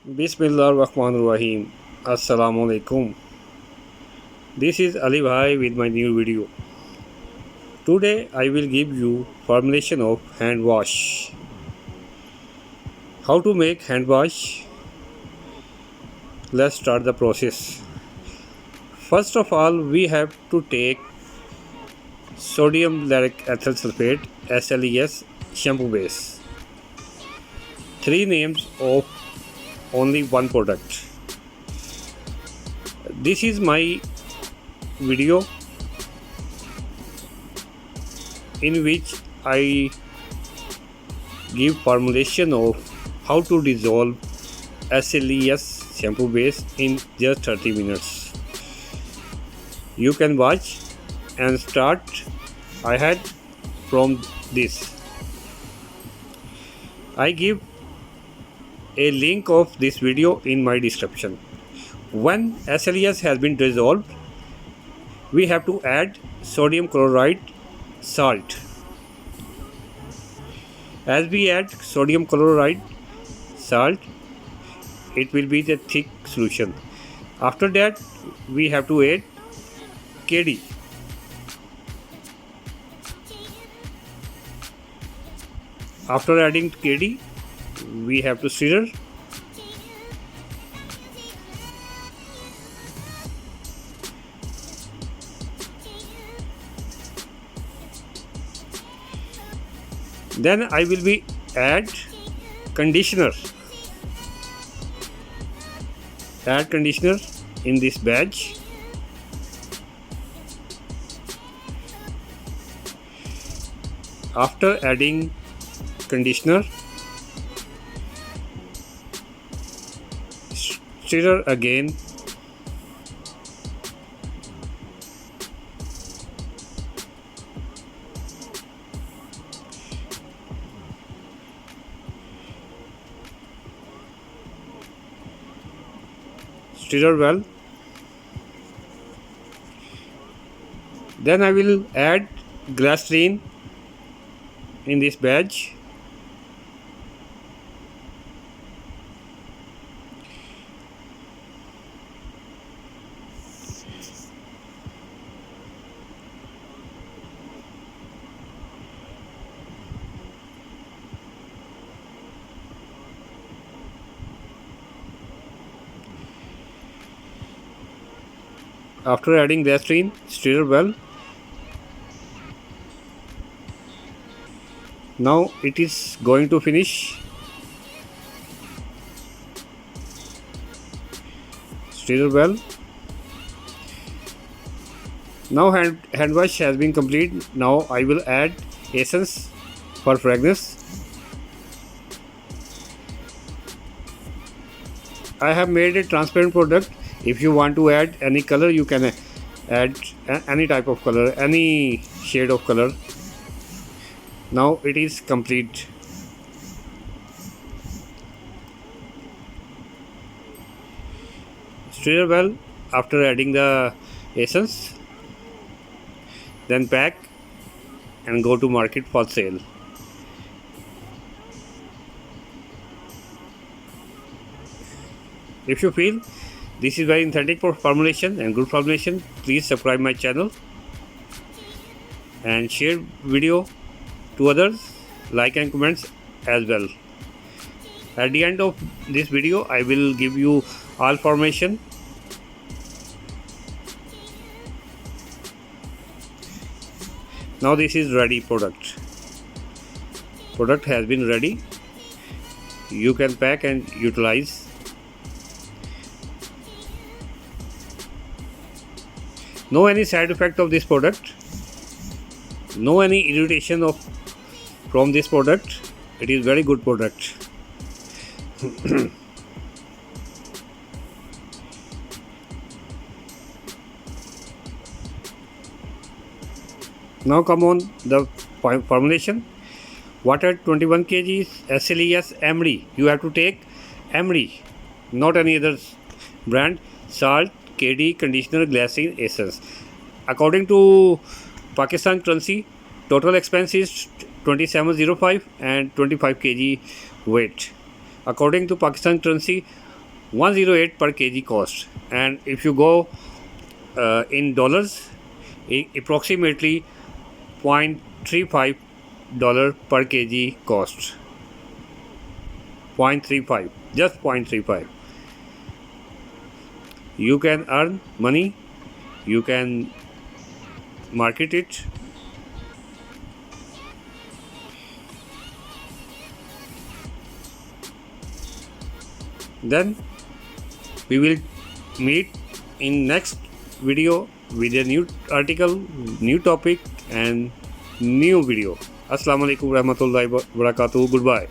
Bismillahirrahmanirrahim. Assalamu alaikum. This is Ali Bhai with my new video. Today I will give you formulation of hand wash. How to make hand wash? Let's start the process. First of all, we have to take sodium lauryl ethyl sulfate SLES shampoo base. Three names of only one product. This is my video in which I give formulation of how to dissolve SLES shampoo base in just 30 minutes. You can watch and start ahead from this. I give a link of this video in my description. When SLES has been dissolved, we have to add sodium chloride salt. As we add sodium chloride salt, it will be the thick solution. After that, we have to add KD. After adding KD, we have to stir. Then I will be add conditioner. Add conditioner in this batch. After adding conditioner, stir again. Stir well. Then I will add glycerine in this batch. After adding glycerine, stir well. Now it is going to finish. Stir well. Now hand wash has been complete. Now I will add essence for fragrance. I have made a transparent product. If you want to add any color, you can add any type of color, any shade of color. Now it is complete. Stir well after adding the essence. Then pack and go to market for sale. If you feel this is very authentic formulation and good formulation, please subscribe my channel and share video to others, like and comments as well. At the end of this video, I will give you all formulation. Now this is ready product. Product has been ready. You can pack and utilize. No any side effect of this product. No any irritation from this product. It is very good product. Now come on the formulation. Water 21 kg SLES MD. You have to take MD, not any other brand. Salt, KD, conditioner, glycerine, essence. According to Pakistan currency, total expense is 2705 and 25 kg weight. According to Pakistan currency, 108 per kg cost. And if you go in dollars, approximately $0.35 per kg cost. 0.35, just 0.35. You can earn money, you can market it. Then we will meet in next video with a new article, new topic and new video. Assalamu alaikum warahmatullahi wabarakatuh. Goodbye.